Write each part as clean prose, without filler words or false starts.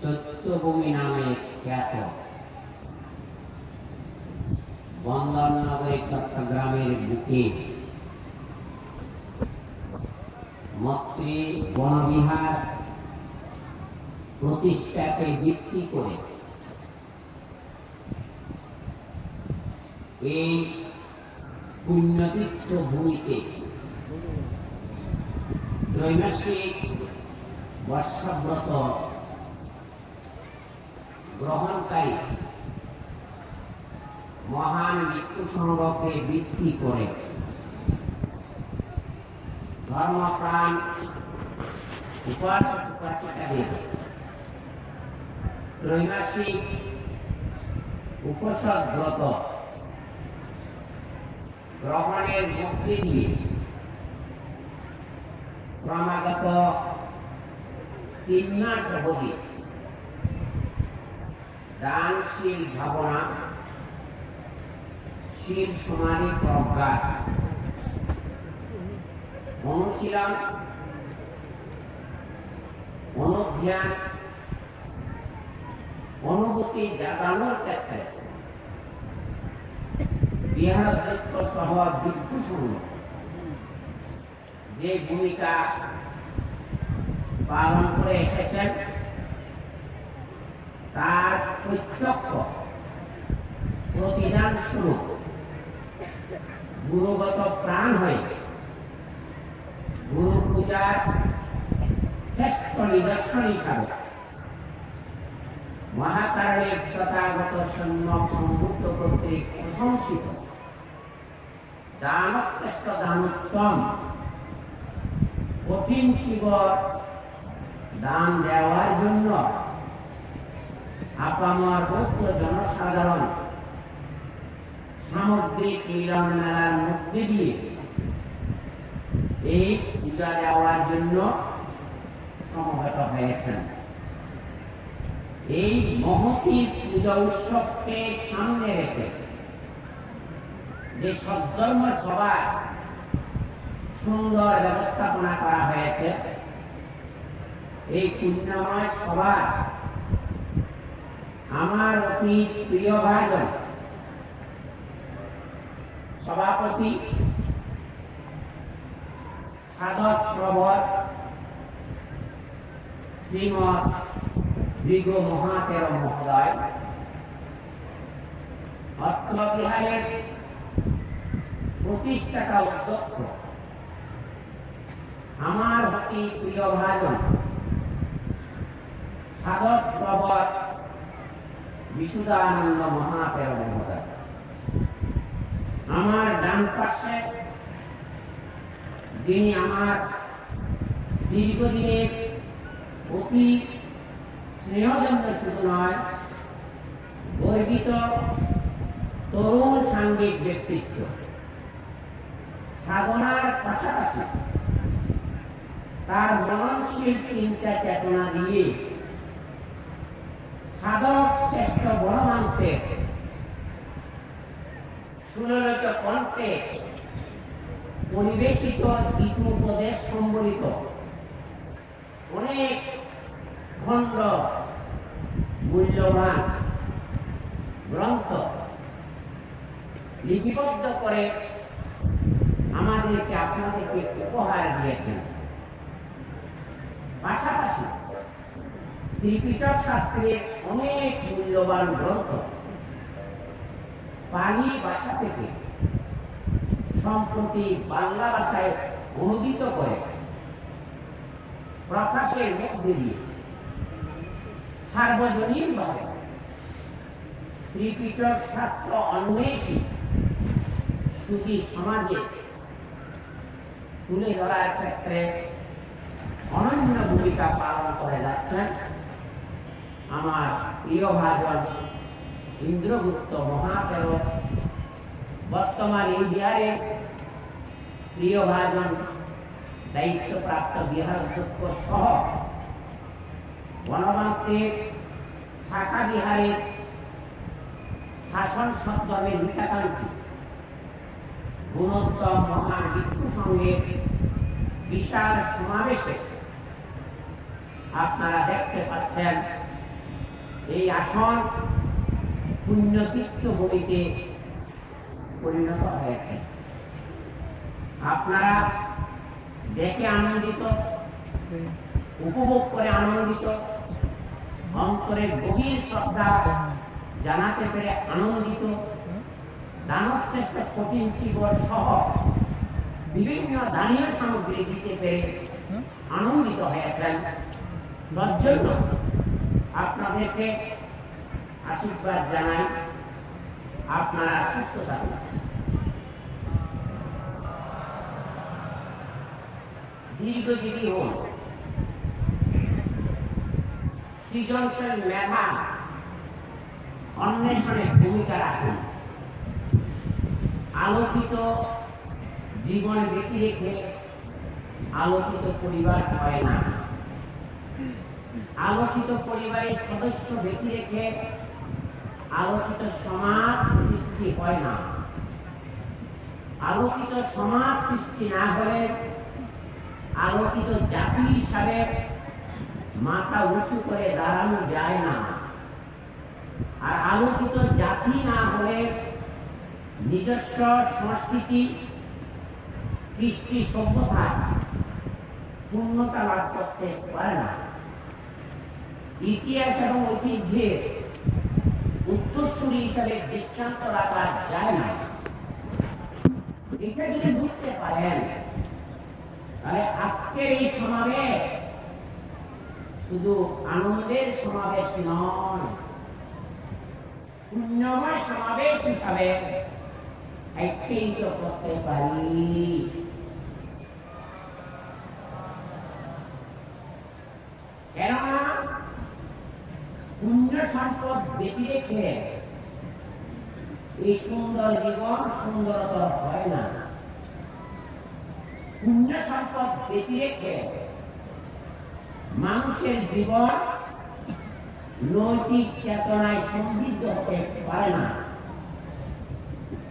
চৈত্যভূমি নামে খ্যাত বন্দরনগরী চট্টগ্রামের বুকে মৈত্রী বনবিহার প্রতিষ্ঠাকে ভিত্তি করে এই পুণ্যতীর্থ ভূমিতে ত্রৈমাসিক বর্ষব্রত গ্রহণকারী মহান ভিক্ষু সংঘকে ভিত্তি করে ধর্মপ্রাণ উপাসক উপাসিকাদের ত্রৈমাসিক উপোষক ব্রত গ্রহণের মধ্যে দিয়ে ক্রমাগত 3 মাস অবধি দানশীল ভাবনা, শীল সমাধি প্রজ্ঞা অনুশীলন, অনুধ্যান, অনুভূতি জাগানোর ক্ষেত্রে বিহারাধ্যক্ষ সহ ভিক্ষু সংঘ যে ভূমিকা পালন করে এসেছেন তার প্রত্যক্ষ প্রতিদান স্বরূপ গুরুগত প্রাণ হয়ে গুরু পূজার শ্রেষ্ঠ নিদর্শন হিসাবে মহাকারণের তথাগত সম্যক সম্ভূত কর্তৃক প্রশংসিত দানশ্রেষ্ঠ দানোত্তম কঠিন চিবর দান দেওয়ার জন্য আপামর বৌদ্ধ জনসাধারণ সামগ্রিক মিলন মেলার মধ্যে দিয়ে এই পূজা দেওয়ার জন্য সমবেত হয়েছেন। এই মহতী পূজা উৎসবকে সামনে রেখে যে সদ্ধর্ম সভা সুন্দর ব্যবস্থাপনা করা হয়েছে, এই পুণ্যময় সভা আমার অতি প্রিয় ভাজন সভাপতি সাধক প্রবর শ্রীমৎ মৃগ মহাতের মহোদয়, অত্র বিহারের প্রতিষ্ঠাতা অধ্যক্ষ আমার অতি প্রিয় ভাজন সাধক প্রবর বিশুদ্ধানন্দ মহাতের মহোদয়, আমার ডান পাশে যিনি আমার দীর্ঘদিনের অতি স্নেহজন্য শুধু নয় গর্বিত তরুণ সাংঘিক ব্যক্তিত্ব, সাধনার পাশাপাশি তার মননশীল চিন্তা চেতনা দিয়ে সাধক শ্রেষ্ঠ বনমান্তে সুললিত কণ্ঠে পরিবেশিত গীত উপদেশ সম্বলিত অনেক খণ্ড মূল্যবান গ্রন্থ লিপিবদ্ধ করে আমাদেরকে আপনাদেরকে উপহার দিয়েছেন। পাশাপাশি ত্রিপিটক শাস্ত্রের অনেক মূল্যবান গ্রন্থ পালি ভাষা থেকে সম্প্রতি বাংলা ভাষায় অনুদিত করে প্রকাশের মধ্যে দিয়ে সার্বজনীনভাবে ত্রিপিটক শাস্ত্র অন্বেষী সুধী সমাজে তুলে ধরার ক্ষেত্রে অনন্য ভূমিকা পালন করে যাচ্ছেন আমার প্রিয় ভাজন ইন্দ্রগুপ্ত মহাতের, বর্তমান এই বিহারের প্রিয় ভাজন দায়িত্বপ্রাপ্ত বিহার অধ্যক্ষ সহ বনমান্তের শাখা বিহারের শাসন সদ্ভাবের হিতাকাঙ্ক্ষী গুণোত্তম মহান ভিক্ষু সংঘের বিশাল সমাবেশে আপনারা দেখতে পাচ্ছেন এই আসন পুণ্যতীর্থ ভূমিতে পরিণত হয়েছে। আপনারা দেখে আনন্দিত, উপভোগ করে আনন্দিত, অন্তরের গভীর শ্রদ্ধা জানাতে পেরে আনন্দিত, দানশ্রেষ্ঠ কঠিন জীবন সহ বিভিন্ন দানীয় সামগ্রী দিতে পেরে আনন্দিত হয়েছেন। তজ্জন্য আপনাদেরকে আশীর্বাদ জানাই, আপনারা সুস্থ থাকুন। দীর্ঘজীবী হন, সৃজনশীল মেধা অন্বেষণে ভূমিকা রাখুন। আলোকিত জীবন ব্যক্তি রেখে আলোকিত পরিবার হয় না। আলোকিত পরিবারের সদস্য ব্যক্তি রেখে আলোকিত সমাজ সৃষ্টি হয় না। আলোকিত সমাজ সৃষ্টি না হলে আলোকিত জাতি হিসাবে মাথা উঁচু করে দাঁড়ানো যায় না। আর আলোকিত জাতি না হলে নিজস্ব সংস্কৃতি, কৃষ্টি, সভ্যতা পূর্ণতা লাভ করতে পারে না। ইতিহাস এবং ঐতিহ্যের উত্তরসূরি হিসাবে দৃষ্টান্ত রাখা যায় না। এটা যদি বুঝতে পারেন তাহলে আজকের এই সমাবেশ শুধু আনন্দের সমাবেশ নয়, পুণ্যময় সমাবেশ হিসাবে একত্রিত করতে পারি। কেননা পুণ্য সম্পদ বেঁচে রেখে এই সুন্দর জীবন সুন্দরতর হয় না। পুণ্য সম্পদ বেঁচে রেখে মানুষের জীবন নৈতিক চেতনায় সমৃদ্ধ হতে পারে না।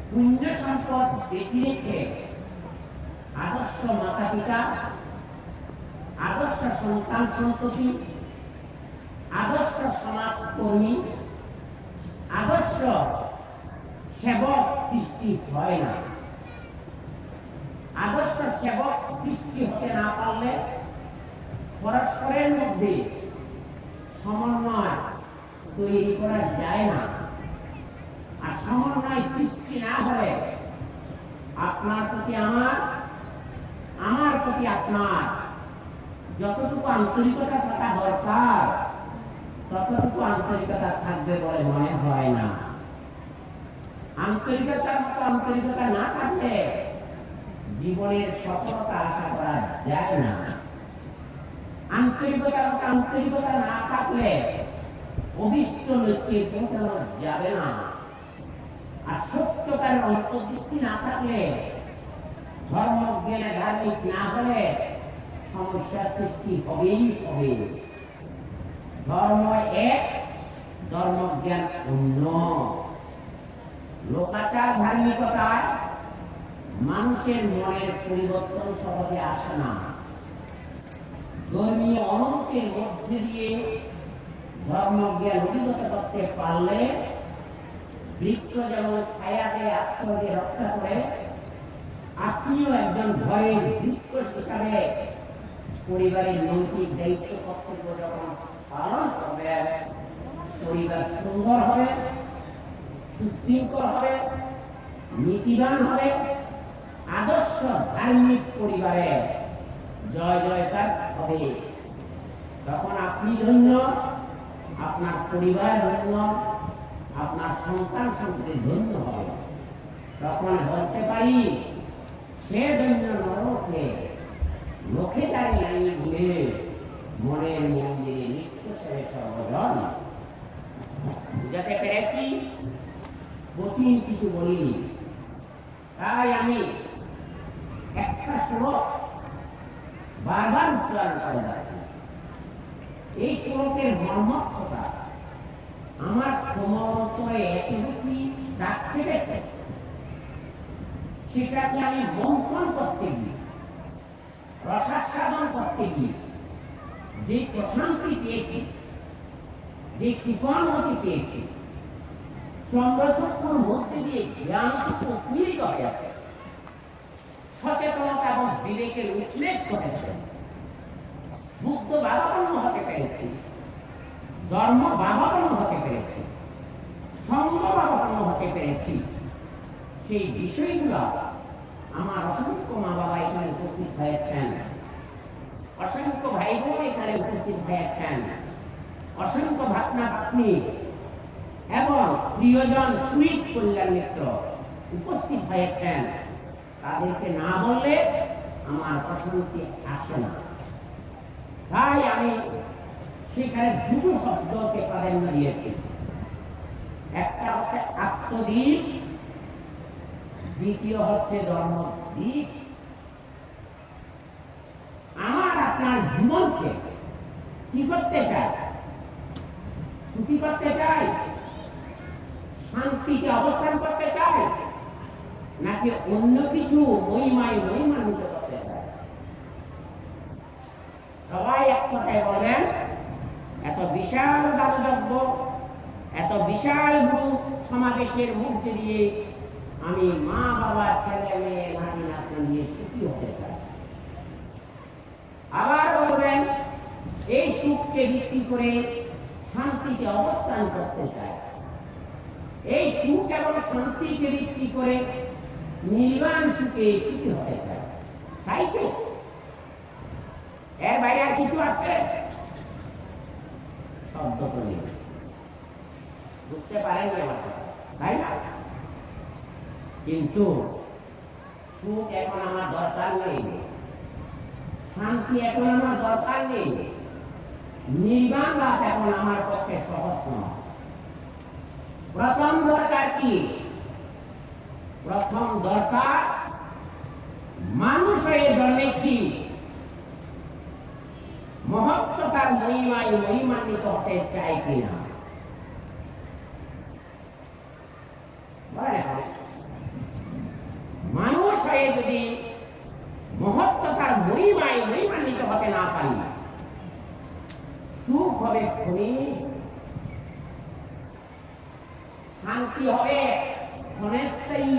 পুণ্য সম্পদ বেঁচে রেখে আদর্শ মাতা পিতা, আদর্শ সন্তান সন্ততি, আদর্শ সমাজকর্মী, আদর্শ সেবক সৃষ্টি হয় না। আদর্শ সেবক সৃষ্টি হতে না পারলে পরস্পরের মধ্যে সমন্বয় তৈরি করা যায় না। আর সমন্বয় সৃষ্টি না হলে আপনার প্রতি আমার, আমার প্রতি আপনার যতটুকু আন্তরিকতা থাকা দরকার ততটুকু আন্তরিকতা থাকবে বলে মনে হয় না। আন্তরিকতার মতো আন্তরিকতা না থাকলে জীবনের সফলতা আশা করা যায় না। আন্তরিকতার মতো আন্তরিকতা না থাকলে অভিষ্ট লক্ষ্যে পৌঁছানো যাবে না। আর সত্যতার অন্তর্দৃষ্টি না থাকলে, ধর্মজ্ঞানে ধার্মিক না হলে সমস্যার সৃষ্টি হবেই হবে। ধর্ম এক, ধর্মজ্ঞান অন্য। লোকাচার ধার্মিকতায় মানুষের মনের পরিবর্তন সহজে আসে না। ধর্মীয় অনন্তের মধ্যে দিয়ে ধর্মজ্ঞান অভিগত করতে পারলে বৃক্ষ যেমন ছায়াকে আশ্রয় দিয়ে রক্ষা করে, আপনিও একজন ঘরের বৃক্ষ হিসাবে পরিবারের নৈতিক দায়িত্ব কর্তব্য যখন পালন করবেন, পরিবার সুন্দর হবে, সুশৃঙ্খল হবে, নীতিবান হবে, আদর্শ ধার্মিক পরিবারে জয় জয়কার হবে। তখন আপনি ধন্য, আপনার পরিবার ধন্য, আপনার সন্তান সন্ততি ধন্য হবে। তখন বলতে পারি সে ধন্য নরকে লোকে দাঁড়িয়ে নাই ভুলে মনের মন্দিরে নিত্য সেবে সর্বজন। বুঝাতে পেরেছি? কঠিন কিছু বলিনি। তাই আমি একটা শ্লোক বারবার উচ্চারণ করে যাচ্ছি। এই শ্লোকের মর্মর্থতা আমার অন্তরে এতটুকু দাগ কেটেছে, সেটাকে আমি মন্থন করতে গিয়ে, রসাস্বাদন করতে গিয়ে যে প্রশান্তি পেয়েছি, যে শিখন পেয়েছি, চন্দ্রচক্ষুর মধ্যে দিয়ে জ্ঞানটুকু উৎমীলিত হয়ে আছে, সচেতনতা এবং বিবেকের উল্লেখ করেছে। বুদ্ধ ভাবাপন্ন হতে পেরেছি, ধর্ম ভাবাপন্ন হতে পেরেছি, সঙ্গ ভাবাপন্ন হতে পেরেছি। সেই বিষয়গুলো আমার অসংখ্য মা বাবা এখানে উপস্থিত হয়েছেন, অসংখ্য ভাই বোন এখানে উপস্থিত হয়েছেন, অসংখ্য ভাবনা ভাবনি এবং প্রিয়জন সুইট কল্যাণ মিত্র উপস্থিত হয়েছেন। তাদেরকে না বললে আমার প্রশান্তি আসে না। তাই আমি সেখানে দুটো শব্দকে প্রাধান্য দিয়েছি। একটা হচ্ছে আত্মদ্বীপ, দ্বিতীয় হচ্ছে ধর্মদ্বীপ। আমার আপনার জীবনকে কি করতে চাই? সুখী করতে চাই, শান্তিতে অবস্থান করতে চাই, নাকি অন্য কিছু মহিমান্বিত করতে চাই? সবাই এক কথায় বলেন, এত বিশাল দানযজ্ঞ, এত বিশাল গ্রুপ সমাবেশের মধ্যে দিয়ে আমি মা বাবা ছেলে মেয়ে নাতি নাতনি নিয়ে সুখী হতে চাই। আবার বলবেন, এই সুখকে ভিত্তি করে শান্তিতে অবস্থান করতে চাই। এই সুখ এবং শান্তিকে ভিত্তি করে নির্বাণ সুখে সুখী হতে চাই। তাই তো? এর বাইরে আর কিছু আছে? শব্দ তো নেই। বুঝতে পারেননি আমার কথা, তাই না? কিন্তু সুখ এখন আমার দরকার নেই, শান্তি এখন আমার দরকার নেই, নির্বাণ লাভ এখন আমার পক্ষে সহজ নয়। প্রথম দরকার কি? প্রথম দরকার, মানুষ হয়ে জন্মেছি, মহত্বতার মহিমায় মহিমান্বিত হতে চাই কিনা? মানুষ হয়ে যদি মহত্বতার মহিমায় মহিমান্বিত হতে না পারি, সুখ হবে ক্ষণিক, শান্তি হবে ক্ষণস্থায়ী।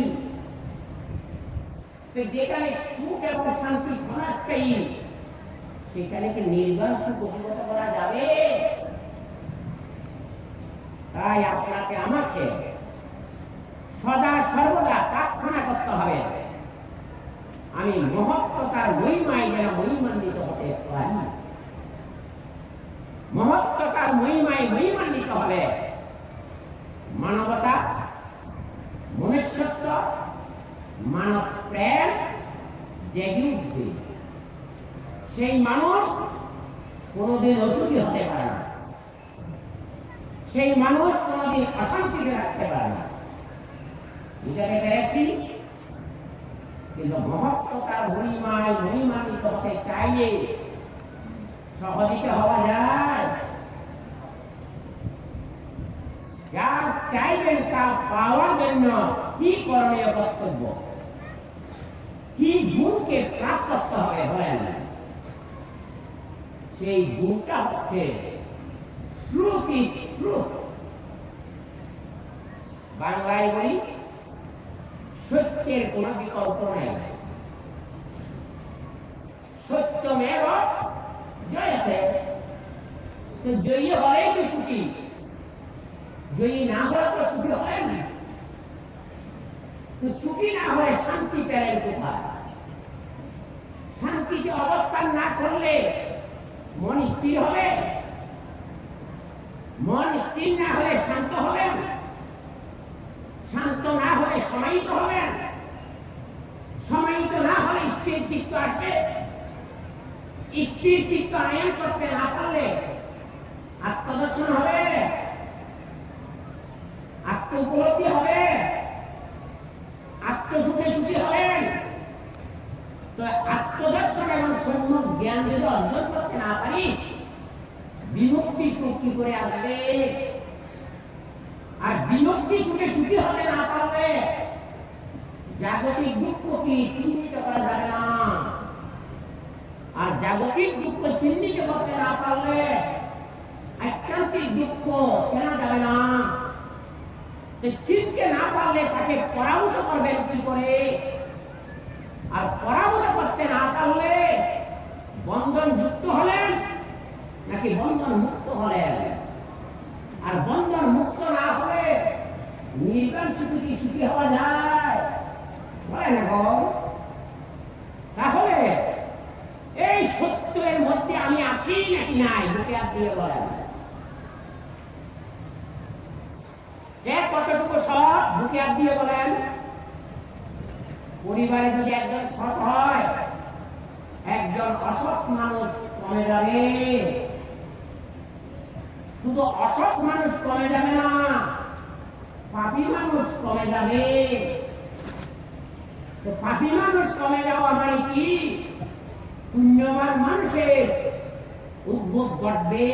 যেখানে সুখ এবং শান্তি ক্ষণস্থায়ী, সেখানে কি নির্বাণ সুখ অভিগত করা যাবে? তাই আপনাকে আমাকে সদা সর্বদা প্রার্থনা করতে হবে, আমি মহত্বতার মহিমায় যেন মহিমান্বিত হতে পারি। মহত্বতার মহিমায় মহিমান্বিত হলে মানবতা, মনুষ্যত্ব, মানব প্রেম জেগে উঠবে। সেই মানুষ কোনদিন অসুখী হতে পারে না, সেই মানুষ কোনদিন অশান্তিতে রাখতে পারে না। বুঝাতে পেরেছি? কিন্তু মহত্বতার মহিমায় মহিমান্বিত হতে চাইলে সহজে হওয়া যায়? যা চাইবেন তা পাওয়ার জন্য কি করণীয় কর্তব্য, কি গুণকে প্রাপ্ত করতে হবে বলেন? সেই গুণটা হচ্ছে ট্রুথ ইজ ট্রুথ। বাংলায় বলি, সত্যের কোন বিকল্প নাই। সত্যমেব জয়তে। তো জয়ী হলে তো সুখী, জয়ী না হলে তো সুখী হয় না। তো সুখী না হলে শান্তি পেলেন কোথায়? শান্তিতে অবস্থান না করলে মন স্থির হবে? মন স্থির না হলে শান্ত হবেন? শান্ত না হলে সমাহিত হবেন? সমাহিত না হলে স্থির চিত্ত আসবে? স্থির চিত্ত আয়ন করতে না পারলে আত্মদর্শন হবে, আত্ম উপলব্ধি হবে, আত্মসুখে সুখী হবেন। তো আত্মদর্শন এবং সম্যক জ্ঞান যদি অর্জন করতে না পারি, বিমুক্তি সুখ কি করে আসবে? আর বিমুক্তি সুখে সুখী হতে না পারলে জাগতিক দুঃখ কি চিহ্নিত করা যাবে না। আর জাগতিক দুঃখ চিহ্নিত করতে না পারলে আধ্যাত্মিক দুঃখ চিনতে না পারলে তাকে পরাভূত করবেন কি করে? আর পরাভূত করতে না পারলে বন্ধন যুক্ত হলেন নাকি বন্ধন মুক্ত হলেন? আর বন্ধন মুক্ত না হলে নির্বাণ সুখী কি সুখী হওয়া যায়? বলেন এখন। তাহলে এই সত্যের মধ্যে আমি আছি নাকি নাই? বুকে হাত দিয়ে বলেন। কতটুকু সৎ? বুকে হাত দিয়ে বলেন। পরিবারে যদি একজন সৎ হয়, একজন অসৎ মানুষ কমে যাবে। শুধু অসৎ মানুষ কমে যাবে না, পাপী মানুষ কমে যাবে। তো পাপী মানুষ কমে যাওয়া মানে কি? পুণ্যবান মানুষের উদ্ভব ঘটবে।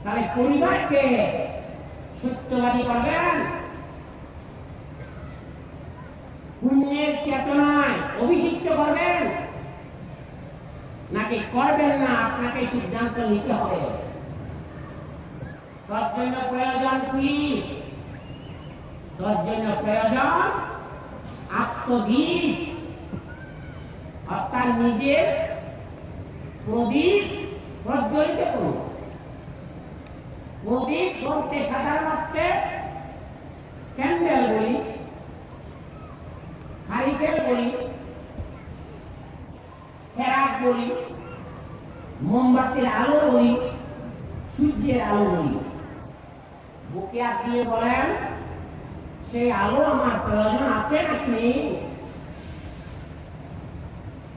তাহলে পরিবারকে সত্যবাদী করবেন, পুণ্যের চেতনায় অভিষিক্ত করবেন নাকি করবেন না? আপনাকে সিদ্ধান্ত নিতে হবে। তার জন্য প্রয়োজন কি? তার জন্য প্রয়োজন আত্মদীপ, অর্থাৎ নিজের প্রদীপ প্রজ্বলিত করুন। প্রদীপ বলতে সাধারণত ক্যান্ডেল বলি, হারিকেন বলি, সেরাক বলি, মোমবাতির আলো বলি, সূর্যের আলো বলি। বুকে হাত দিয়ে বলেন, সেই আলো আমার প্রয়োজন আছে নাকি?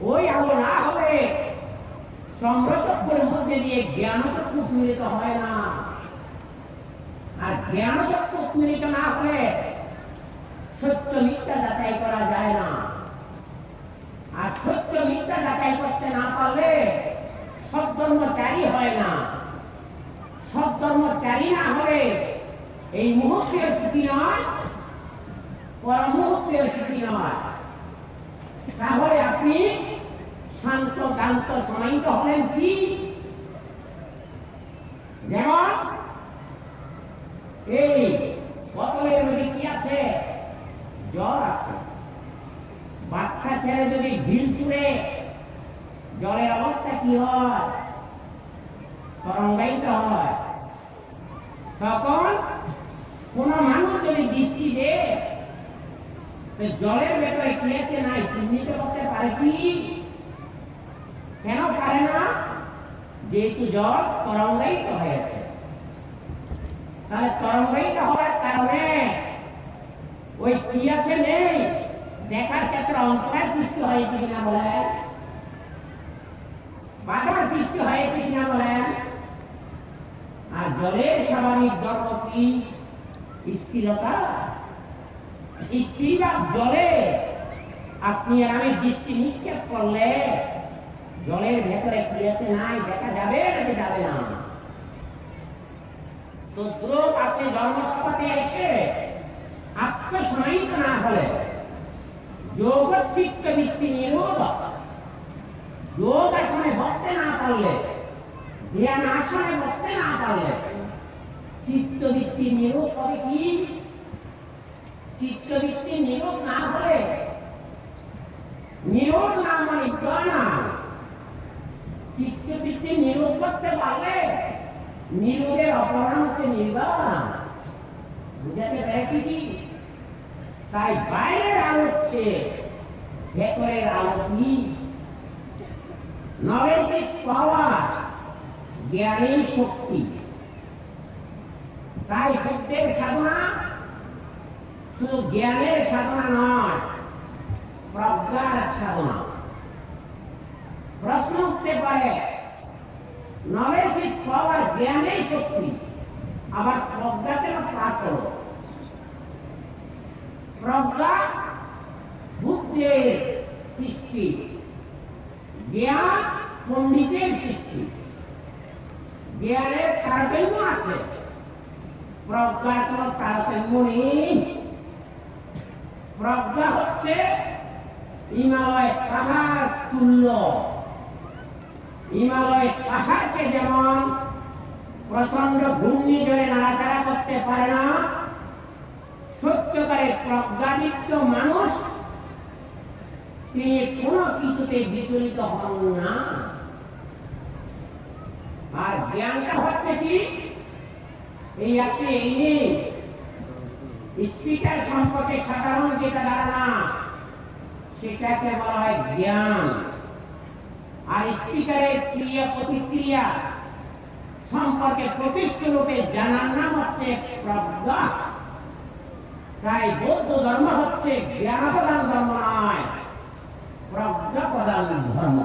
ওই আলো না হলে চন্দ্রচক্রের মধ্যে দিয়ে জ্ঞানচক্ষু উন্মিলিত হয় না। আর জ্ঞানচক্ষু উন্মিলিত না হলে সত্য মিথ্যা যাচাই করা যায় না। আর সত্য মিথ্যা যাচাই করতে না পারলে সৎধর্মচারী হয় না। সৎধর্মচারী না হলে এই মুহূর্তের সুখী নয়, পরমুহূর্তের সুখী নয়। তাহলে আপনি শান্ত দান্ত সমাহিত হলেন কি? যেমন এই বোতলের মধ্যে কি আছে? জল আছে। বাচ্চা ছেলে যদি ঢিল ছুঁড়ে, জলের অবস্থা কি হয়? তরঙ্গায়িত হয়। তখন কোন মানুষ যদি দৃষ্টি দেয়, জলের ভেতরে কি আছে নাই চিহ্নিত করতে পারে কি? কেন পারে না? যেহেতু জল তরঙ্গায়িত হয়েছে। তাহলে তরঙ্গায়িত হওয়ার কারণে ওই কি আছে নেই দেখার ক্ষেত্রে অন্তরায় সৃষ্টি হয়েছে কিনা বলেন? বাধার সৃষ্টি হয়েছে কিনা বলেন? আর জলের স্বাভাবিক ধর্ম কি? স্থিরতা। স্থির জলে আপনি আর আমি দৃষ্টি নিক্ষেপ করলে জলের ভেতরে কি আছে নাই দেখা যাবে নাকি যাবে না? তো দ্রুপ আপনি ধর্মসভাতে এসে আত্মসমাহিত না হলে, যোগ চিত্ত বৃত্তি নিরোধ, যোগ আসনে বসতে না পারলে, ধ্যান আসনে বসতে না পারলে চিত্তবৃত্তি নিরোধ হবে কি? চিত্তবৃত্তি নিরোধ না হলে, নিরোধ না মানে না, চিত্তবৃত্তি নিরোধ করতে পারলে নিরোধের অপরাধ হচ্ছে নির্বাণ। বুঝাতে পেরেছি কি? তাই বাইরের আলো হচ্ছে, ভেতরের আলো কি? নলেজ ইজ পাওয়ার, জ্ঞানের শক্তি। তাই বুদ্ধের সাধনা শুধু জ্ঞানের সাধনা নয়, প্রজ্ঞার সাধনা। প্রশ্ন উঠতে পারে, নলেজ ইজ পাওয়ার, জ্ঞানের শক্তি, আবার প্রজ্ঞাতে পাঠ হল। প্রজ্ঞা বুদ্ধের সৃষ্টি, জ্ঞান পণ্ডিতের সৃষ্টি। জ্ঞানের তারতম্য আছে, প্রজ্ঞার কোন তারতম্য নেই। প্রজ্ঞা হচ্ছে হিমালয় পাহাড় তুল্য। হিমালয় পাহাড়কে যেমন প্রচন্ড ঘূর্ণিঝড়ে নাড়াচাড়া করতে পারে না, সত্যকারের প্রজ্ঞাদীপ্ত মানুষ তিনি কোনো কিছুতে বিচলিত হন না। আর জ্ঞানটা হচ্ছে কি, এই আছে এই নেই। স্পিকার সম্পর্কে সাধারণ যেটা ধারণা সেটাকে বলা হয় জ্ঞান। আর স্পিকারের ক্রিয়া প্রতিক্রিয়া সম্পর্কে প্রকৃষ্ট রূপে জানার নাম হচ্ছে প্রজ্ঞা। তাই বৌদ্ধ ধর্ম হচ্ছে জ্ঞান প্রদান ধর্ম নয়, প্রজ্ঞা প্রদান ধর্ম।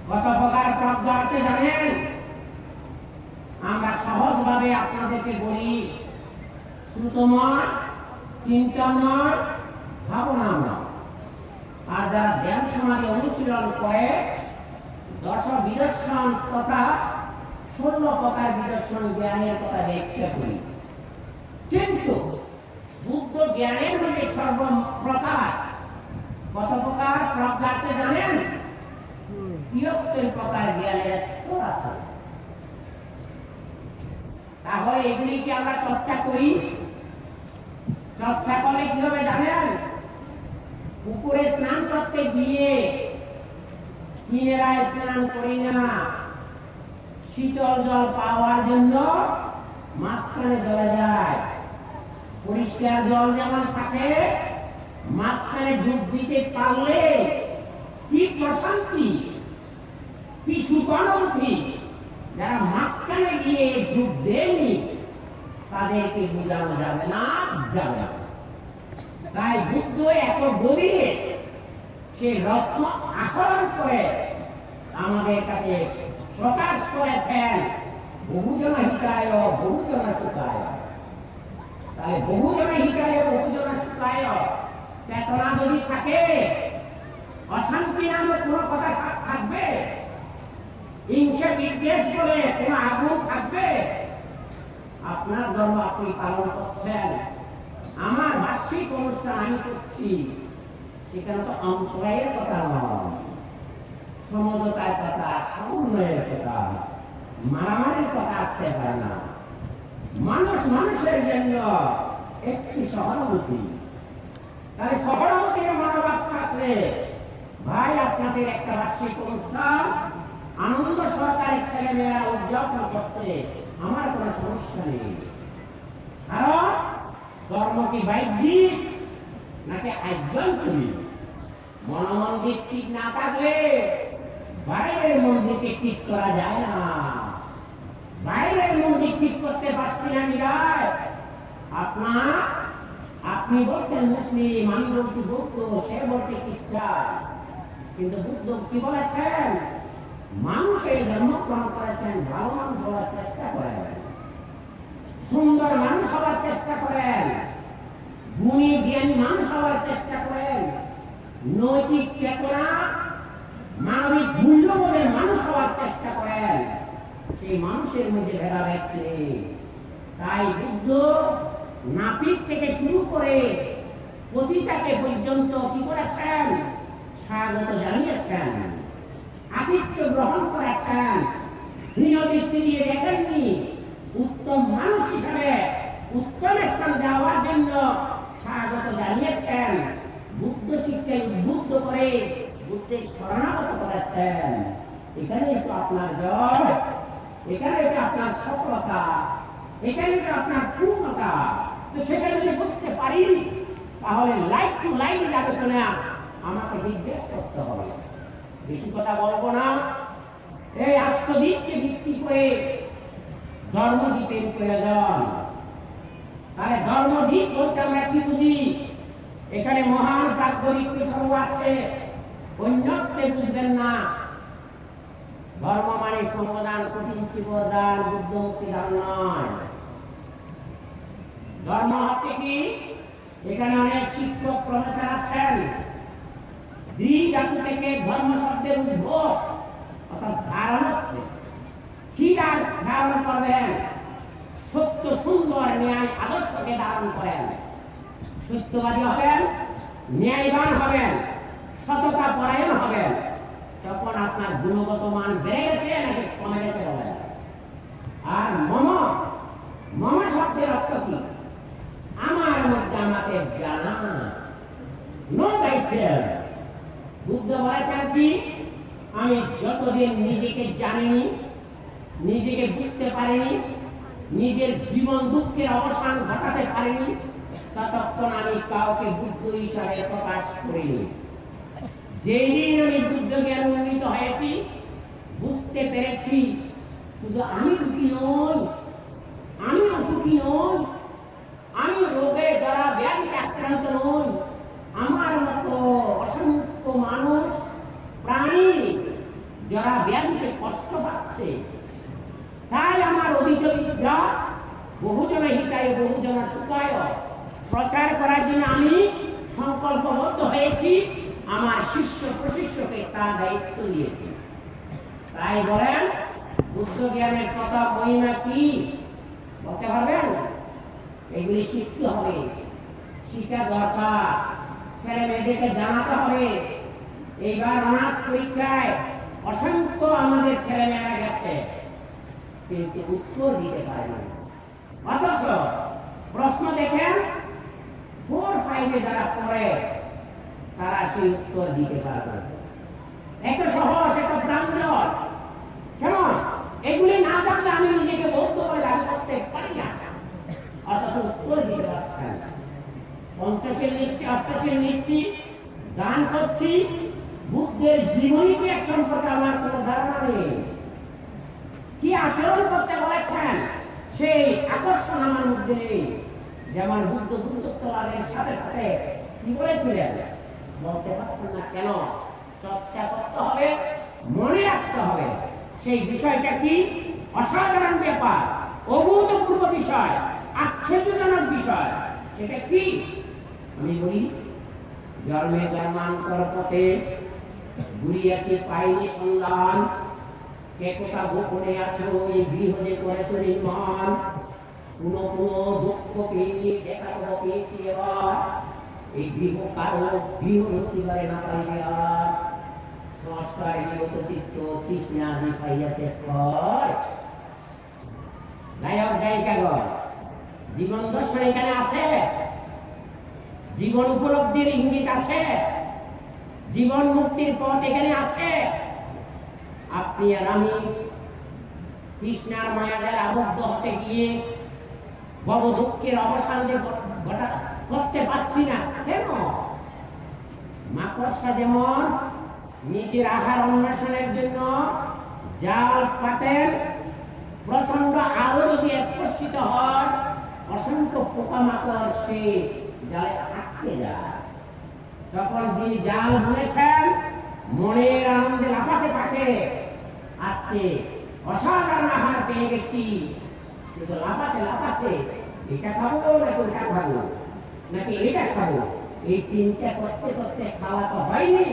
কত প্রকার প্রজ্ঞা আছে জানেন? আমরা সহজভাবে আপনাদেরকে বলি, শ্রুতময়, চিন্তাময়, ভাবনাময়। আর যারা ধ্যান সমাধি অনুশীলন করে দশ বিদর্শন তথা 16 প্রকার বিদর্শন জ্ঞানের কথা ব্যাখ্যা করি। কিন্তু বুদ্ধ জ্ঞানের মধ্যে সর্বপ্রকার কত প্রকার প্রজ্ঞা আছে জানেন? 73 প্রকার জ্ঞানের স্তর আছে। তাহলে এগুলিকে আমরা চর্চা করি। চর্চা করলে কি হবে জানেন? পুকুরে স্নান করতে গিয়ে কিনারায় স্নান করি না, শীতল জল পাওয়ার জন্য মাঝখানে চলে যায়। পরিষ্কার জল যেমন থাকে, মাঝখানে ডুব দিতে পারলে কি প্রশান্তি, কি সুখানুভূতি। যারা মাঝখানে গিয়ে ডুব দেয়নি তাদেরকে বোঝানো যাবে না, যাবে না। তাই বুদ্ধ এত গভীরে সে রত্ন আহরণ করে আমাদের কাছে প্রকাশ করেছেন। বহুজন হিতায় বহুজন সুখায়। তাহলে বহুজন হিতায় বহুজন সুখায় চেতনা যদি থাকে, অশান্তি নামে কোনো কথা থাকবে? হিংসা বিদ্বেষ বলে কোনো আগুন থাকবে? আপনার ধর্ম আপনি পালন করছেন, আমার বার্ষিক অনুষ্ঠান আমি করছি, সেখানে তো অন্তরায়ের কথা নয়, সমঝোতার কথা, সমন্বয়ের কথা, মারামারির কথা আসতে পারে না। মানুষ মানুষের জন্য একটি সহানুভূতি। তাই সহানুভূতির মনোভাব থাকলে ভাই আপনাদের একটা বার্ষিক অনুষ্ঠান আনন্দ সহকারে ছেলেমেয়েরা উদযাপন করছে, আমার কোনো সমস্যা নেই। কারণ ধর্ম কি বাহ্যিক নাকি আভ্যন্তরীণ? মনোমন্দির ঠিক না থাকলে বাইরের মন্দিরকে ঠিক করা যায় না। বাইরের মন্দির ঠিক করতে পারছি না নিরায়। আপনি বলছেন মুসলিম, আমি বলছি বৌদ্ধ, সে বলছে খ্রিস্টান। কিন্তু বুদ্ধ কি বলেছেন? মানুষের জন্মগ্রহণ করেছেন, ভালো মানুষ হওয়ার চেষ্টা করেন, সুন্দর মানুষ হওয়ার চেষ্টা করেন, গুণী জ্ঞানী মানুষ হওয়ার চেষ্টা করেন, নৈতিক চেতনা মানবিক মূল্যবোধের মানুষ হওয়ার চেষ্টা করেন। সেই মানুষের মধ্যে ভেদাভেদ নেই। তাই বুদ্ধ নাপিত থেকে শুরু করে পতিতাকে পর্যন্ত কি করেছেন? স্বাগত জানিয়েছেন, আতিথ্য গ্রহণ করেছেন, হীন দৃষ্টি দিয়ে দেখেননি। উত্তম মানুষ হিসাবে উত্তম স্থান দেওয়ার জন্য স্বাগত জানিয়েছেন। বুদ্ধ শিক্ষায় উদ্বুদ্ধ করে বুদ্ধের শরণাগত করেছেন। এখানেই তো আপনার জয়, এখানেই তো আপনার সফলতা, এখানেই তো আপনার পূর্ণতা। তো সেটা যদি বুঝতে পারি তাহলে লাইফ টু লাইফ যাবে না, আমাকে জিজ্ঞেস করতে হবে। বেশি কথা বলবো না। এই আত্মদিককে ভিত্তি করে ধর্মদ্বীপের প্রয়োজন। তাহলে ধর্মদ্বীপ বলতে আমরা কি বুঝি? এখানে মহান প্রাজ্ঞরিক সব আছে, অন্যত্রে বুঝবেন না। ধর্ম মানে সমদান, কঠিন চিবদান, বুদ্ধ মুক্তি দান নয়। ধর্ম হচ্ছে কি? এখানে অনেক শিক্ষক প্রফেসর আছেন। দ্বিধাতু থেকে ধর্ম শব্দের উদ্ভব, অর্থাৎ ধারণ হচ্ছে। কি ধারণ করবেন? সত্য, সুন্দর, ন্যায় আদর্শকে ধারণ করেন। সত্যবাদী হবেন, ন্যায়বান হবেন, সততা পরায়ণ হবেন। তখন আপনার গুণগত মান বেড়ে গেছে নাকি কমে গেছে বলেন? আর মম শব্দের অর্থ কি? আমার জানেনি, নিজেকে বুঝতে পারেনি, নিজের জীবন দুঃখের অবসান ঘটাতে পারেনি, ততক্ষণ আমি কাউকে বুদ্ধ হিসাবে প্রকাশ করিনি। যেদিন আমি বুদ্ধ জ্ঞান উন্নীত হয়েছি, বুঝতে পেরেছি শুধু আমি দুঃখী নই, আমি অসুখী নই, আমি রোগে যারা ব্যাধিতে আক্রান্ত নই, আমার মতো অসংখ্য মানুষ প্রাণী যারা ব্যাধিতে কষ্ট পাচ্ছে। তাই আমার অভিজ্ঞ বিদ্যা বহুজনা হিতায় বহুজনা সুখায় প্রচার করার জন্য আমি সংকল্পবদ্ধ হয়েছি, আমার শিষ্য প্রশিষ্যকে তার দায়িত্ব দিয়েছি। তাই বলেন বুদ্ধ জ্ঞানের কথা মহিমা কি বলতে পারবেন? এগুলি শিখতে হবে, শিক্ষা দরকার, ছেলে মেয়েদেরকে জানাতে হবে। এইবার অনাথ পরীক্ষায় অসংখ্য আমাদের ছেলে মেয়েরা গেছে, কিন্তু উত্তর দিতে পারে না। অথচ প্রশ্ন দেখেন 4-5 যারা পড়ে তারা সেই উত্তর দিতে পারবে। একটা সহজ, একটা প্রাঞ্জল। কেমন এগুলি না জানলে আমি নিজেকে বৌদ্ধ বলে দাবি করতে পারি না, অথচ উত্তর দিতে পারছেন। 50-এর নিচ্ছি, 88-এর নিচ্ছি, গান করছি, বুদ্ধের জীবনীকে সম্পর্কে আমার কোনো ধারণা নেই। কি আচরণ করতে বলেছেন সেই আকর্ষণ আমার মধ্যে নেই। যেমন বুদ্ধ গুরুত্ব লাভের সাথে সাথে কি বলেছিলেন বলতে পারছেন না কেন? চর্চা করতে হবে, মনে রাখতে হবে। সেই বিষয়টা কি? অসাধারণ ব্যাপার, অভূতপূর্ব বিষয়, আশ্চর্যজনক বিষয়। সেটা কি? আমি বলি, জন্মে জন্মান্তর পথে ঘুরিয়াছে পাইনি সন্ধান, কে কোথা গোপনে আছো এই গৃহ যে করেছ নির্মাণ, কোন দুঃখ পেয়ে দেখা পেয়েছি এবার, এই গৃহ কারো গৃহ হচ্ছিবারে না পাইবে আর, সংস্কার নিয়ত চিত্ত তৃষ্ণা পাইয়াছে ক্ষয়। গায়ক গায়িকাগণ, জীবন দর্শন এখানে আছে, জীবন উপলব্ধির ইঙ্গিত আছে, জীবন মুক্তির পথ এখানে আছে। আপনি আর আমি তৃষ্ণার মায়াজালে আবদ্ধ হতে গিয়ে বড় দুঃখের অবসান করতে পারছি না। কেন? মাকড়সা যেমন নিজের আহার অন্বেষণের জন্য জাল পাতেন, প্রচন্ড আলো যদি স্পর্শিত হয় অসংখ্য পোকামাকড় সে জালে আটকে যায়। তখন যিনি জাল বুনেছেন মনের আনন্দে লাফাতে থাকে, আজকে অসাধারণ আহার পেয়ে গেছি, কিন্তু লাফাতে লাফাতে এটা খাবো নাকি ওটা খাবো নাকি এটা খাবো, এই চিন্তা করতে করতে খাওয়া তো হয়নি,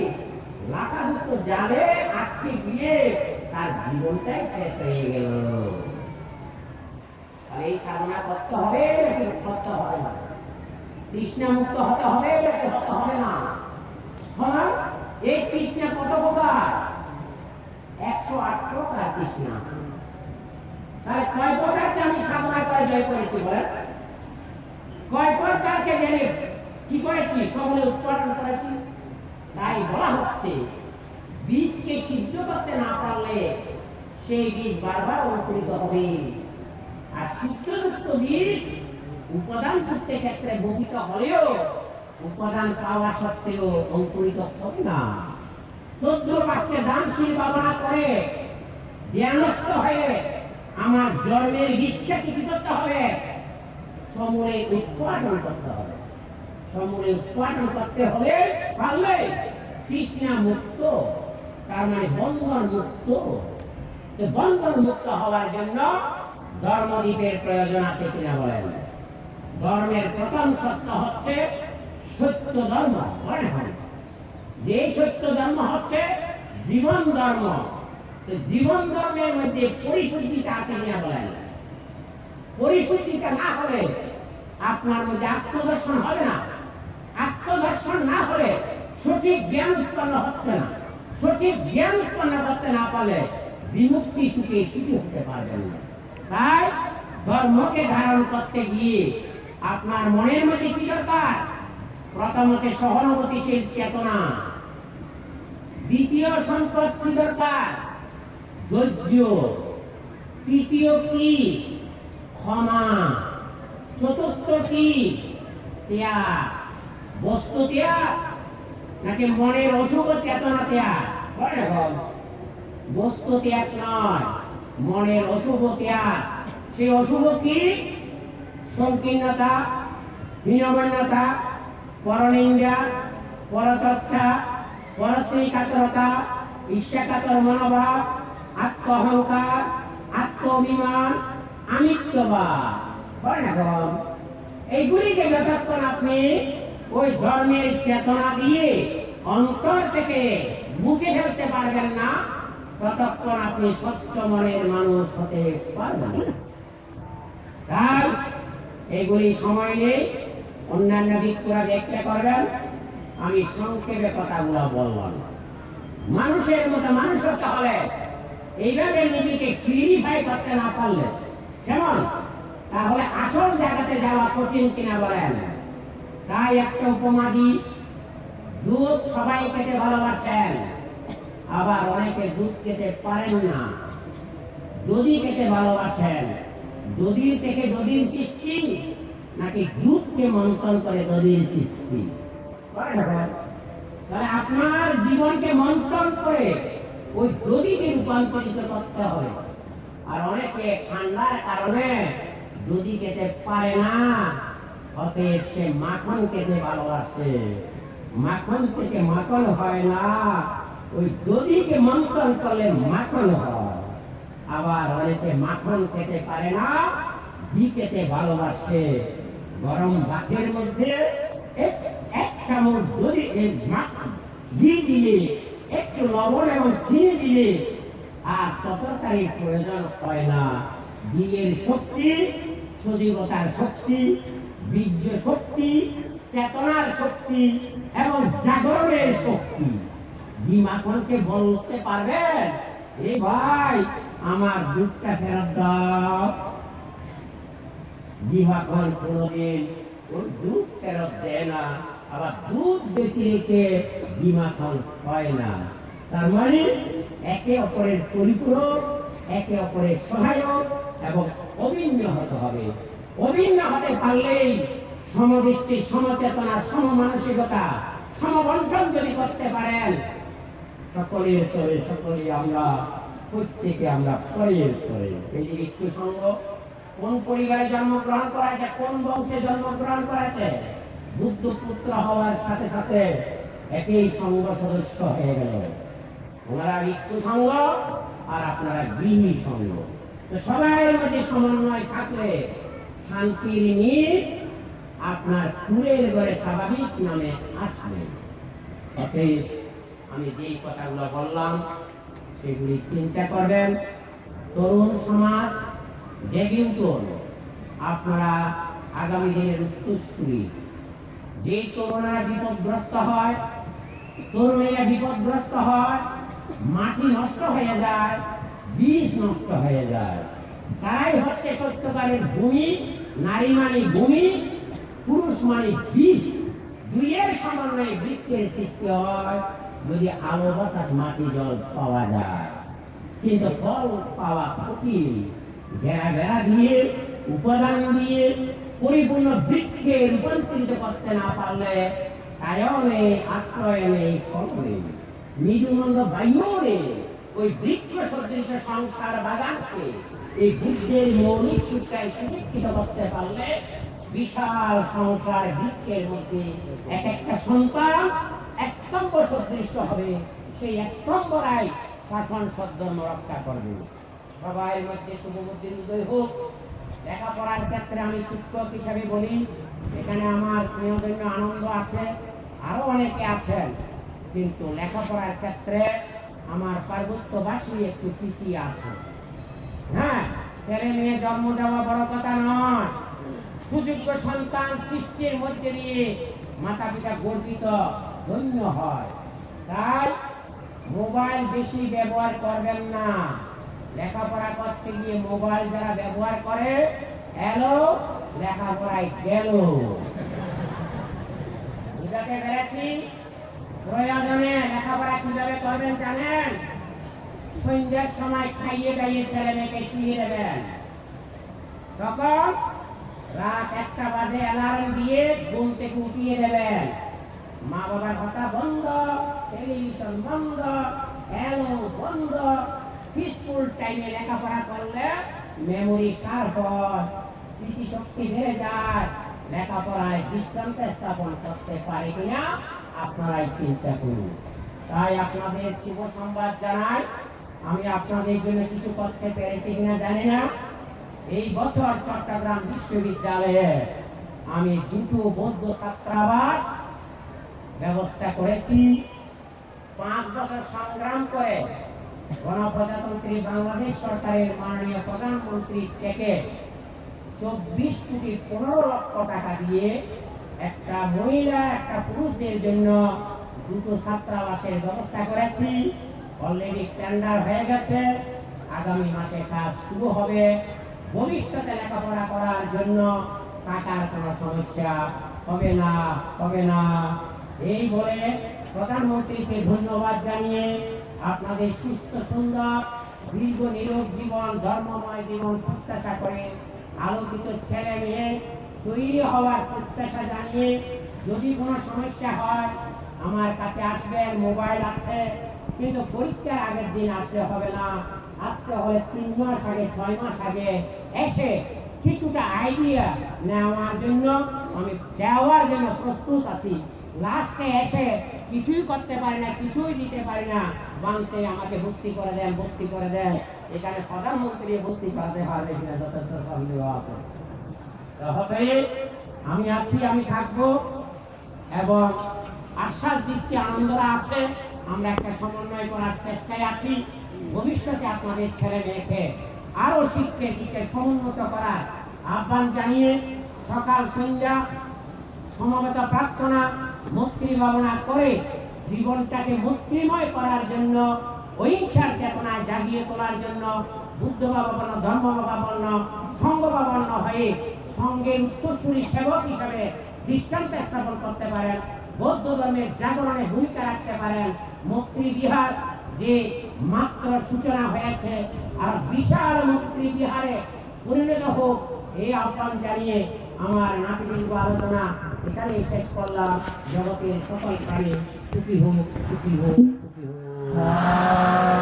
লাফাযুক্ত জালে আটকে গিয়ে তার জীবনটাই শেষ হয়ে গেল। এই সাধনা করতে হবে নাকি করতে হবে না? তৃষ্ণা মুক্ত হতে হবে নাকি হতে হবে না? এই তৃষ্ণা কত প্রকার? 108 প্রকার তৃষ্ণা। তাহলে কয় প্রকারকে আমি সাধনা করে জয় করেছি বলেন? কয় প্রকারকে জেনে কি করেছি? সকলে উৎপাদন করেছি। তাই বলা হচ্ছে বীজকে সিদ্ধ করতে না পারলে সেই বীজ বারবার অঙ্কুরিত হবে, আর সিদ্ধযুক্ত বীজ উপাদান করতে ক্ষেত্রে বহিত হলেও উপাদান পাওয়া সত্ত্বেও অঙ্কুরিত হবে না। 14 বাক্যে দানশীল ভাবনা করে জ্ঞানস্থ হয়ে আমার জন্মের বীজটাকে কি করতে হবে? সমূলে উৎপাদন করতে হবে। সমূলে উৎপাদন করতে হলে পারলে তৃষ্ণা মুক্ত, তার মানে বন্ধন মুক্ত। বন্ধন মুক্ত হওয়ার জন্য ধর্মদীপের প্রয়োজন আছে কিনা বলেন? ধর্মের প্রথম সত্য হচ্ছে সত্য ধর্ম। মনে হয় যে সত্য ধর্ম হচ্ছে জীবন ধর্ম। জীবন ধর্মের মধ্যে পরিশুদ্ধিতা আছে কিনা বলেন? পরিশুদ্ধিতা না হলে আপনার মধ্যে আত্মদর্শন হবে না। আত্মদর্শন না হলে সঠিক জ্ঞান উৎপন্ন হচ্ছে না। সঠিক জ্ঞান উৎপন্ন করতে না পারলে বিমুক্তি সুখে সুখী হতে পারবেন না। তাই ধর্মকে ধারণ করতে গিয়ে আপনার মনের মধ্যে কি দরকার? প্রথমত সহানুভূতিশীল চেতনা, দ্বিতীয় সম্পদ কি দরকার? ধৈর্য, তৃতীয় কি ক্ষমা, চতুর্থ কি ত্যাগ। বস্তু ত্যাগ নাকি মনের অশুভ চেতনা ত্যাগ? বস্তু ত্যাগ নয়, মনের অশুভ ত্যাগ। সেই অশুভ কি? সংকীর্ণতা, হীনমন্যতা, পরনিন্দা, পরচর্চা, পরশ্রীকাতরতা, ঈর্ষাকাতর মনোভাব, আত্ম অহংকার, আত্ম অভিমান, আমিত্ববাদ। এইগুলিকে যতক্ষণ আপনি ওই ধর্মের চেতনা দিয়ে অন্তর থেকে মুছে ফেলতে পারবেন না, ততক্ষণ আপনি স্বচ্ছ মনের মানুষ হতে পারবেন না। তাই এগুলি সময় নেই, অন্যান্য ব্যক্তিরা ব্যাখ্যা করবেন, আমি সংক্ষেপে কথাগুলো বললাম। মানুষের মতো মানুষ হতে হলে এইভাবে নিজেকে পিউরিফাই করতে না পারলে কেমন, তাহলে আসল জায়গাতে যাওয়া কঠিন কিনা বলেন। তাই একটা উপমা দিই, দুধ সবাই খেতে ভালোবাসেন, আবার অনেকে দুধ খেতে পারেন না। দধি খেতে ভালোবাসেন, দধির থেকে দধির সৃষ্টি নাকি দুধকে মন্থন করে দধির সৃষ্টি? তাহলে আপনার জীবনকে মন্থন করে ওই দধিকে রূপান্তরিত করতে হবে। আর অনেকে ঠান্ডার কারণে দধি খেতে পারে না, অতএব সে মাখন খেতে ভালোবাসে। মাখন থেকে মাখন হয় না, ওই দধিকে মন্থন করলে মাখন হয়। আবার অনেকে মাখন খেতে পারে না, ঘি খেতে ভালোবাসে। গরম ভাতের মধ্যে এক চামচ দধি ঘি দিলে, একটু লবণ এবং চিনি দিলে আর ততটাই প্রয়োজন হয় না। ঘিয়ের শক্তি, সজীবতার শক্তি, বীর্য শক্তি, চেতনার শক্তি এবং জাগরণের শক্তি। ঘি মাখনকে বলতে পারবেন, এ ভাই আমার দুধটা ফেরত দাও? ঘি মাখন কোনদিন ওর দুধ ফেরত দেয় না, আবার দুধ বেঁচে রেখে ঘি মাখন হয় না। তার মানে একে অপরের পরিপূরক, একে অপরের সহায়ক এবং অভিন্ন হতে হবে। অভিন্ন হতে পারলেই সমদৃষ্টি, সমচেতনা, সমমানসিকতা, সমবন্টন যদি করতে পারেন, সকলের তরে সকলে আমরা, প্রত্যেকে আমরা পরের তরে। এই যে একটু সঙ্গ কোন পরিবারে জন্মগ্রহণ করেছে, কোন বংশে জন্মগ্রহণ করেছে, বুদ্ধ পুত্র হওয়ার সাথে সাথে একই সঙ্গ সদস্য হয়ে গেল। ওনারা একটু সঙ্গ আর আপনারা গৃহী সঙ্গ। তো সবাই মধ্যে সমন্বয় থাকলে শান্তির নীড় আপনার কুলের ঘরে স্বাভাবিক নামে আসবে। অতএব আমি যেই কথাগুলো বললাম সেগুলি চিন্তা করবেন। তরুণ সমাজ জেগে উঠুন, আপনারা আগামী দিনের উত্তরসূরি। যে তরুণরা বিপদগ্রস্ত হয়, তরুণীরা বিপদগ্রস্ত হয়, মাটি নষ্ট হয়ে যায়, বীজ নষ্ট হয়ে যায়, তারাই হচ্ছে সত্যকারের ভূমি। নারী মানে ভূমি, পুরুষ মানে বীজ। দুইয়ের সমন্বয়ে বৃক্ষের সৃষ্টি হয় যদি আলো বাতাস মাটি জল পাওয়া যায়। কিন্তু ফল পাওয়া কঠিন। ঘেরা বেড়া দিয়ে, উপাদান দিয়ে পরিপূর্ণ বৃক্ষে রূপান্তরিত করতে না পারলে ছায়াও নেই, আশ্রয় নেই, ফল নেই, মৃদুমন্দ বায়ুও নেই। ওই বৃক্ষ সদৃশ সংসার বাগানকে এই বুদ্ধের মৌলিক শিক্ষায় সুশিক্ষিত করতে পারলে বিশাল সংসার বৃক্ষের মধ্যে এক একটা সন্তান স্তম্ভ সদৃশ হবে। সেই স্তম্ভরাই শাসন সদ্ধর্ম রক্ষা করবে। সবার মধ্যে শুভবুদ্ধির উদয় হোক। লেখাপড়ার ক্ষেত্রে আমি শিক্ষক হিসাবে বলি, এখানে আমার স্নেহজন্য আনন্দ আছে, আরো অনেকে আছেন, কিন্তু লেখাপড়ার ক্ষেত্রে আমার পার্বত্যবাসী একটু পিছিয়ে আছে। হ্যাঁ, ছেলে মেয়ে জন্ম দেওয়া বড় কথা নয়, সুযোগ্য সন্তান সৃষ্টির মধ্যে দিয়ে মাতা পিতা গর্বিত, ধন্য হয়। তাই মোবাইল বেশি ব্যবহার করবেন না। লেখাপড়া করতে গিয়ে মোবাইল যারা ব্যবহার করে, এলো লেখাপড়ায় গেল। বুঝাতে পেরেছি? প্রয়োজনে লেখাপড়া কিভাবে করবেন জানেন? সন্ধ্যার সময় খাইয়ে দাইয়ে ছেলে মেয়েকে শুয়ে দেবেন, তখন রাত 1টা বাজে অ্যালার্ম দিয়ে ঘুম থেকে উঠিয়ে দেবেন। মা বাবার কথা বন্ধ, টেলিভিশন বন্ধ, এলো বন্ধ। স্কুল টাইমে লেখাপড়া করলে মেমোরি শার্প হয়, স্মৃতিশক্তি বেড়ে যায়, লেখাপড়ায় দৃষ্টান্ত স্থাপন করতে পারে কিনা আপনারাই চিন্তা করুন। তাই আপনাদের শুভ সংবাদ জানাই, আমি আপনাদের জন্য কিছু করতে পেরেছি কিনা জানি না। এই বছর চট্টগ্রাম বিশ্ববিদ্যালয়ে আমি 2টো বৌদ্ধ ছাত্রাবাস ব্যবস্থা করেছি। 5 বছর সংগ্রাম করে গণপ্রজাতন্ত্রী বাংলাদেশ সরকারের মাননীয় প্রধানমন্ত্রী থেকে 24,15,00,000 টাকা দিয়ে একটা মহিলা একটা পুরুষদের জন্য 2টো ছাত্রাবাসের ব্যবস্থা করেছি। অলরেডি টেন্ডার হয়ে গেছে, আগামী মাসে কাজ শুরু হবে। ভবিষ্যতে লেখাপড়া করার জন্য টাকার কোনো সমস্যা হবে না। এই বলে প্রধানমন্ত্রীকে ধন্যবাদ জানিয়ে আপনাদের সুস্থ সুন্দর দীর্ঘ নিরোগ জীবন, ধর্মময় জীবন প্রত্যাশা করে, আলোকিত ছেলে মেয়ে তৈরি হওয়ার প্রত্যাশা জানিয়ে, যদি কোনো সমস্যা হয় আমার কাছে আসবেন, মোবাইল আছে, কিন্তু পরীক্ষার আগের দিন আসলে হবে না। আসতে হলে 3 মাস আগে, 6 মাস আগে এসে কিছুটা আইডিয়া নেওয়ার জন্য আমি দেওয়ার জন্য প্রস্তুত আছি। লাস্টে এসে কিছুই করতে পারি না, কিছুই দিতে পারি না, বাংতে আমাকে ভর্তি করে দেন। এখানে প্রধানমন্ত্রী ভর্তি করাতে পারবে কিনা যথেষ্ট সন্দেহ আছে। আমি আছি, আমি থাকবো এবং আশ্বাস দিচ্ছি, আনন্দরা আছে, আমরা একটা সমন্বয় করার চেষ্টায় আছি। ভবিষ্যতে আপনাদের ছেলে মেয়েকে আরো শিক্ষা সমুন্নত করার আহ্বান জানিয়ে সকাল সন্ধ্যা সমবেত প্রার্থনা মুক্তি ভাবনা করে জীবনটাকে মুক্তিময় করার জন্য, অহিংসার চেতনায় জাগিয়ে তোলার জন্য বুদ্ধ ভাবাপন্ন, ধর্ম ভাবাপন্ন, সংঘ ভাবাপন্ন হয়ে সঙ্গের উত্তরসূরি সেবক হিসেবে দৃষ্টান্ত স্থাপন করতে পারেন, বৌদ্ধ ধর্মের জাগরণে ভূমিকা রাখতে পারেন। মুক্তি বিহার যে মাত্র সূচনা হয়েছে, আর বিশাল মুক্তি বিহারে পরিণত হোক, এই আহ্বান জানিয়ে আমার নাতিবৃন্দ আলোচনা এখানেই শেষ করলাম। জগতের সকল প্রাণী সুখী হোক, সুখী হোক, সুখী হোক।